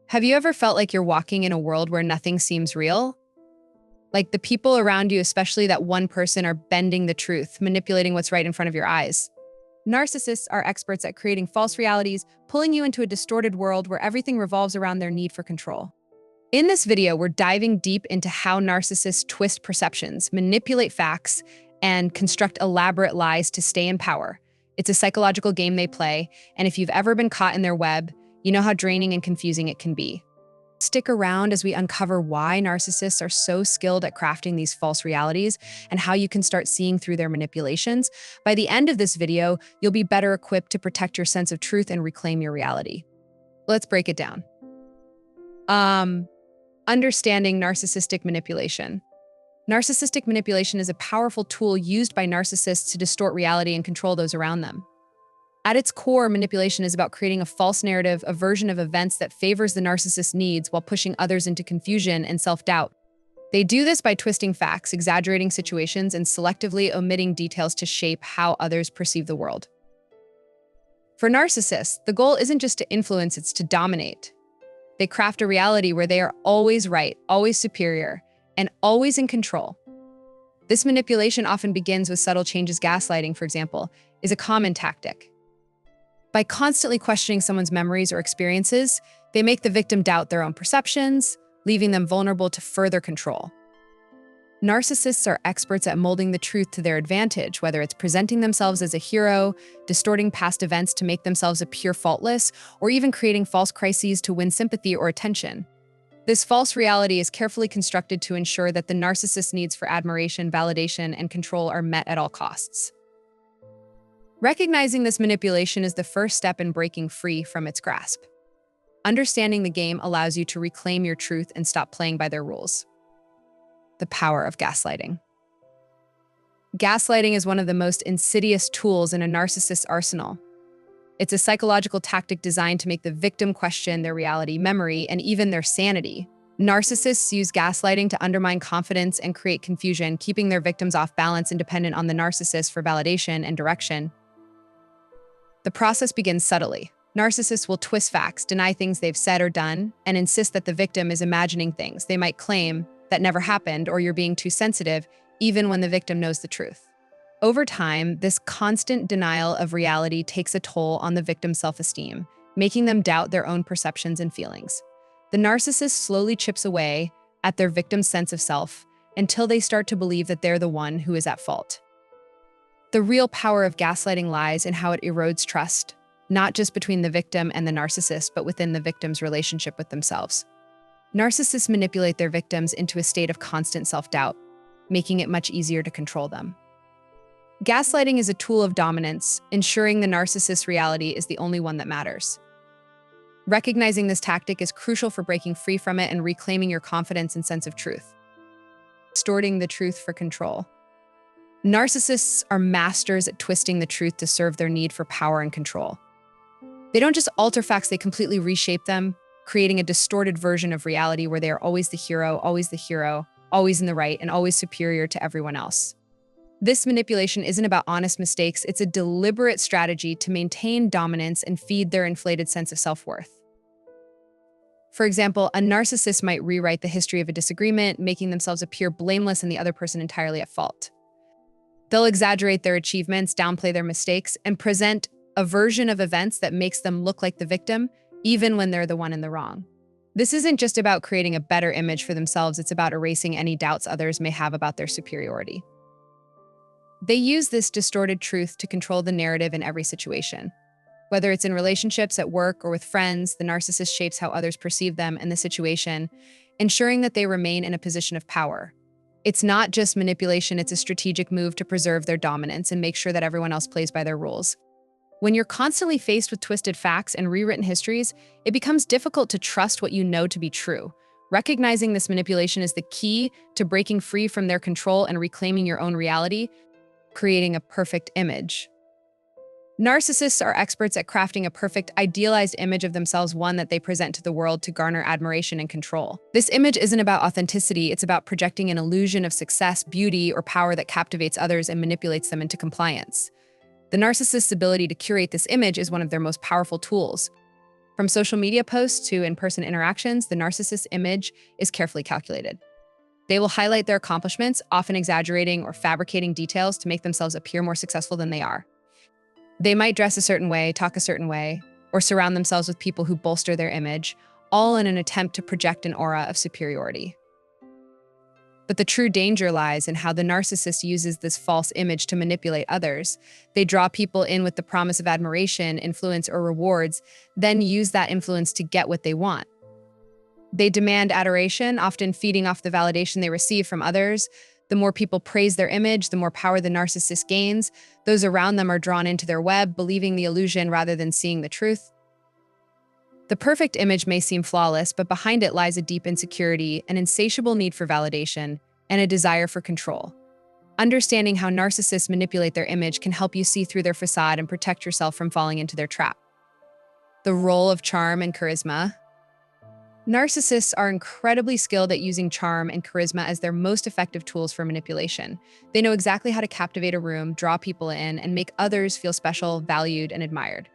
Have you ever felt like you're walking in a world where nothing seems real? Like the people around you, especially that one person, are bending the truth, manipulating what's right in front of your eyes. Narcissists are experts at creating false realities, pulling you into a distorted world where everything revolves around their need for control. In this video, we're diving deep into how narcissists twist perceptions, manipulate facts, and construct elaborate lies to stay in power. It's a psychological game they play, and if you've ever been caught in their web, you know how draining and confusing it can be. Stick around as we uncover why narcissists are so skilled at crafting these false realities and how you can start seeing through their manipulations. By the end of this video, you'll be better equipped to protect your sense of truth and reclaim your reality. Let's break it down. Understanding narcissistic manipulation. Narcissistic manipulation is a powerful tool used by narcissists to distort reality and control those around them. At its core, manipulation is about creating a false narrative, a version of events that favors the narcissist's needs while pushing others into confusion and self-doubt. They do this by twisting facts, exaggerating situations, and selectively omitting details to shape how others perceive the world. For narcissists, the goal isn't just to influence, it's to dominate. They craft a reality where they are always right, always superior, and always in control. This manipulation often begins with subtle changes. Gaslighting, for example, is a common tactic. By constantly questioning someone's memories or experiences, they make the victim doubt their own perceptions, leaving them vulnerable to further control. Narcissists are experts at molding the truth to their advantage, whether it's presenting themselves as a hero, distorting past events to make themselves appear faultless, or even creating false crises to win sympathy or attention. This false reality is carefully constructed to ensure that the narcissist's needs for admiration, validation, and control are met at all costs. Recognizing this manipulation is the first step in breaking free from its grasp. Understanding the game allows you to reclaim your truth and stop playing by their rules. The power of gaslighting. Gaslighting is one of the most insidious tools in a narcissist's arsenal. It's a psychological tactic designed to make the victim question their reality, memory, and even their sanity. Narcissists use gaslighting to undermine confidence and create confusion, keeping their victims off balance and dependent on the narcissist for validation and direction. The process begins subtly. Narcissists will twist facts, deny things they've said or done, and insist that the victim is imagining things they might claim that never happened, or you're being too sensitive, even when the victim knows the truth. Over time, this constant denial of reality takes a toll on the victim's self-esteem, making them doubt their own perceptions and feelings. The narcissist slowly chips away at their victim's sense of self until they start to believe that they're the one who is at fault. The real power of gaslighting lies in how it erodes trust, not just between the victim and the narcissist, but within the victim's relationship with themselves. Narcissists manipulate their victims into a state of constant self-doubt, making it much easier to control them. Gaslighting is a tool of dominance, ensuring the narcissist's reality is the only one that matters. Recognizing this tactic is crucial for breaking free from it and reclaiming your confidence and sense of truth. Distorting the truth for control. Narcissists are masters at twisting the truth to serve their need for power and control. They don't just alter facts, they completely reshape them, creating a distorted version of reality where they are always the hero, always in the right, and always superior to everyone else. This manipulation isn't about honest mistakes, it's a deliberate strategy to maintain dominance and feed their inflated sense of self-worth. For example, a narcissist might rewrite the history of a disagreement, making themselves appear blameless and the other person entirely at fault. They'll exaggerate their achievements, downplay their mistakes, and present a version of events that makes them look like the victim, even when they're the one in the wrong. This isn't just about creating a better image for themselves, it's about erasing any doubts others may have about their superiority. They use this distorted truth to control the narrative in every situation. Whether it's in relationships, at work, or with friends, the narcissist shapes how others perceive them and the situation, ensuring that they remain in a position of power. It's not just manipulation, it's a strategic move to preserve their dominance and make sure that everyone else plays by their rules. When you're constantly faced with twisted facts and rewritten histories, it becomes difficult to trust what you know to be true. Recognizing this manipulation is the key to breaking free from their control and reclaiming your own reality, creating a perfect image. Narcissists are experts at crafting a perfect, idealized image of themselves, one that they present to the world to garner admiration and control. This image isn't about authenticity, it's about projecting an illusion of success, beauty, or power that captivates others and manipulates them into compliance. The narcissist's ability to curate this image is one of their most powerful tools. From social media posts to in-person interactions, the narcissist's image is carefully calculated. They will highlight their accomplishments, often exaggerating or fabricating details to make themselves appear more successful than they are. They might dress a certain way, talk a certain way, or surround themselves with people who bolster their image, all in an attempt to project an aura of superiority. But the true danger lies in how the narcissist uses this false image to manipulate others. They draw people in with the promise of admiration, influence, or rewards, then use that influence to get what they want. They demand adoration, often feeding off the validation they receive from others. The more people praise their image, the more power the narcissist gains. Those around them are drawn into their web, believing the illusion rather than seeing the truth. The perfect image may seem flawless, but behind it lies a deep insecurity, an insatiable need for validation, and a desire for control. Understanding how narcissists manipulate their image can help you see through their facade and protect yourself from falling into their trap. The role of charm and charisma. Narcissists are incredibly skilled at using charm and charisma as their most effective tools for manipulation. They know exactly how to captivate a room, draw people in, and make others feel special, valued, and admired.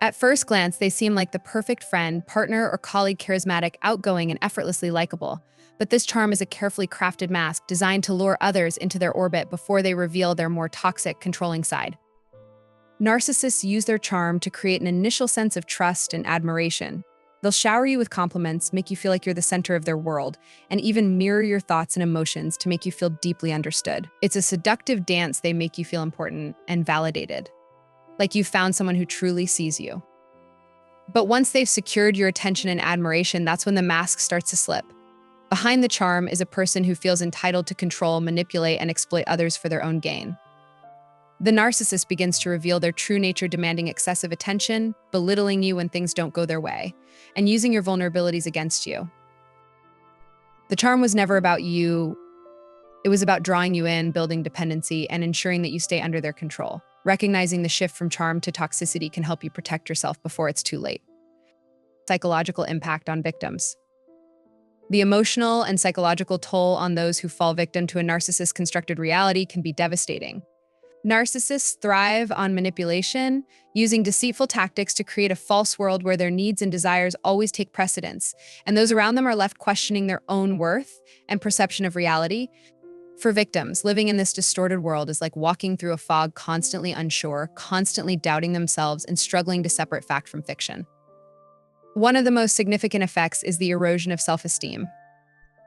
At first glance, they seem like the perfect friend, partner, or colleague, charismatic, outgoing, and effortlessly likable. But this charm is a carefully crafted mask designed to lure others into their orbit before they reveal their more toxic, controlling side. Narcissists use their charm to create an initial sense of trust and admiration. They'll shower you with compliments, make you feel like you're the center of their world, and even mirror your thoughts and emotions to make you feel deeply understood. It's a seductive dance. They make you feel important and validated, like you've found someone who truly sees you. But once they've secured your attention and admiration, that's when the mask starts to slip. Behind the charm is a person who feels entitled to control, manipulate, and exploit others for their own gain. The narcissist begins to reveal their true nature, demanding excessive attention, belittling you when things don't go their way, and using your vulnerabilities against you. The charm was never about you. It was about drawing you in, building dependency, and ensuring that you stay under their control. Recognizing the shift from charm to toxicity can help you protect yourself before it's too late. Psychological impact on victims. The emotional and psychological toll on those who fall victim to a narcissist's constructed reality can be devastating. Narcissists thrive on manipulation, using deceitful tactics to create a false world where their needs and desires always take precedence, and those around them are left questioning their own worth and perception of reality. For victims, living in this distorted world is like walking through a fog, constantly unsure, constantly doubting themselves, and struggling to separate fact from fiction. One of the most significant effects is the erosion of self-esteem.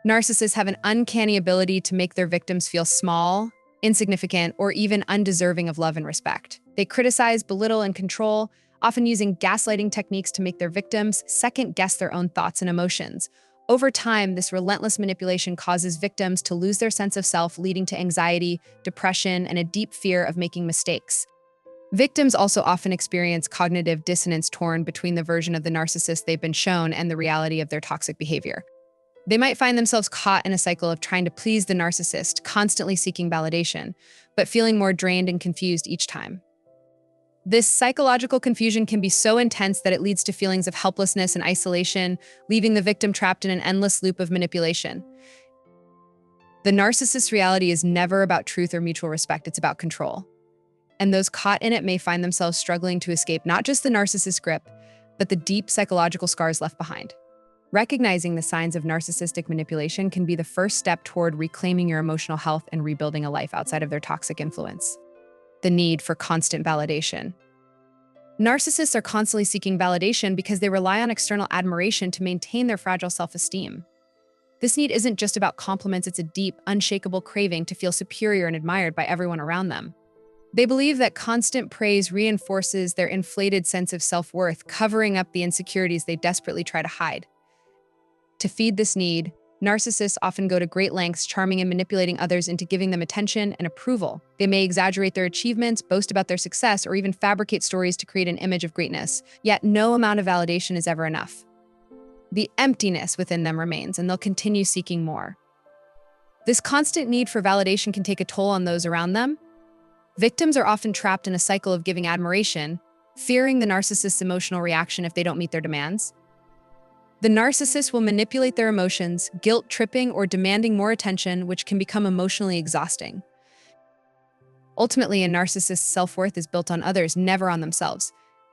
Narcissists have an uncanny ability to make their victims feel small, insignificant, or even undeserving of love and respect. They criticize, belittle, and control, often using gaslighting techniques to make their victims second-guess their own thoughts and emotions. Over time, this relentless manipulation causes victims to lose their sense of self, leading to anxiety, depression, and a deep fear of making mistakes. Victims also often experience cognitive dissonance, torn between the version of the narcissist they've been shown and the reality of their toxic behavior. They might find themselves caught in a cycle of trying to please the narcissist, constantly seeking validation, but feeling more drained and confused each time. This psychological confusion can be so intense that it leads to feelings of helplessness and isolation, leaving the victim trapped in an endless loop of manipulation. The narcissist's reality is never about truth or mutual respect, it's about control. And those caught in it may find themselves struggling to escape not just the narcissist's grip, but the deep psychological scars left behind. Recognizing the signs of narcissistic manipulation can be the first step toward reclaiming your emotional health and rebuilding a life outside of their toxic influence. The need for constant validation. Narcissists are constantly seeking validation because they rely on external admiration to maintain their fragile self-esteem. This need isn't just about compliments, it's a deep, unshakable craving to feel superior and admired by everyone around them. They believe that constant praise reinforces their inflated sense of self-worth, covering up the insecurities they desperately try to hide. To feed this need, narcissists often go to great lengths, charming and manipulating others into giving them attention and approval. They may exaggerate their achievements, boast about their success, or even fabricate stories to create an image of greatness. Yet no amount of validation is ever enough. The emptiness within them remains, and they'll continue seeking more. This constant need for validation can take a toll on those around them. Victims are often trapped in a cycle of giving admiration, fearing the narcissist's emotional reaction if they don't meet their demands. The narcissist will manipulate their emotions, guilt-tripping or demanding more attention, which can become emotionally exhausting. Ultimately, a narcissist's self-worth is built on others, never on themselves.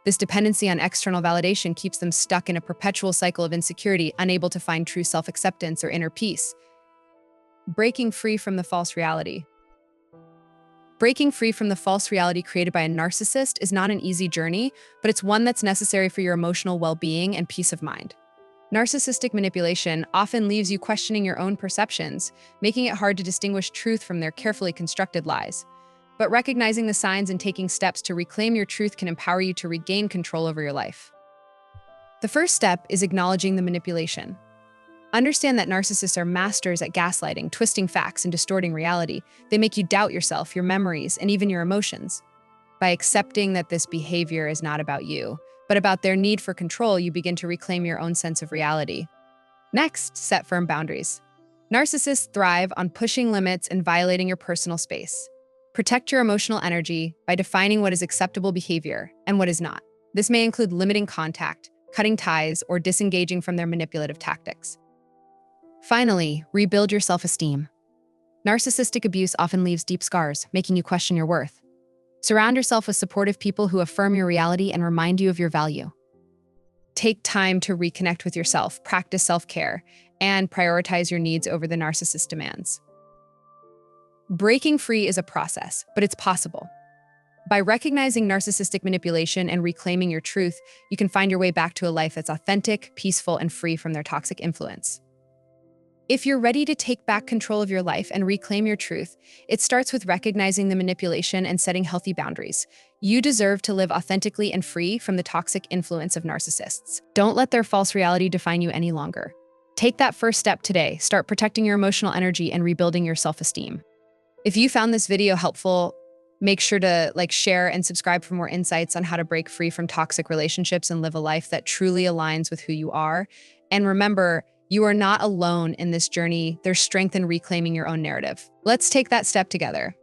This dependency on external validation keeps them stuck in a perpetual cycle of insecurity, unable to find true self-acceptance or inner peace. Breaking free from the false reality. Breaking free from the false reality created by a narcissist is not an easy journey, but it's one that's necessary for your emotional well-being and peace of mind. Narcissistic manipulation often leaves you questioning your own perceptions, making it hard to distinguish truth from their carefully constructed lies. But recognizing the signs and taking steps to reclaim your truth can empower you to regain control over your life. The first step is acknowledging the manipulation. Understand that narcissists are masters at gaslighting, twisting facts, and distorting reality. They make you doubt yourself, your memories, and even your emotions. By accepting that this behavior is not about you, but about their need for control, you begin to reclaim your own sense of reality. Next, set firm boundaries. Narcissists thrive on pushing limits and violating your personal space. Protect your emotional energy by defining what is acceptable behavior and what is not. This may include limiting contact, cutting ties, or disengaging from their manipulative tactics. Finally, rebuild your self-esteem. Narcissistic abuse often leaves deep scars, making you question your worth. Surround yourself with supportive people who affirm your reality and remind you of your value. Take time to reconnect with yourself, practice self-care, and prioritize your needs over the narcissist's demands. Breaking free is a process, but it's possible. By recognizing narcissistic manipulation and reclaiming your truth, you can find your way back to a life that's authentic, peaceful, and free from their toxic influence. If you're ready to take back control of your life and reclaim your truth, it starts with recognizing the manipulation and setting healthy boundaries. You deserve to live authentically and free from the toxic influence of narcissists. Don't let their false reality define you any longer. Take that first step today. Start protecting your emotional energy and rebuilding your self-esteem. If you found this video helpful, make sure to share and subscribe for more insights on how to break free from toxic relationships and live a life that truly aligns with who you are. And remember, you are not alone in this journey. There's strength in reclaiming your own narrative. Let's take that step together.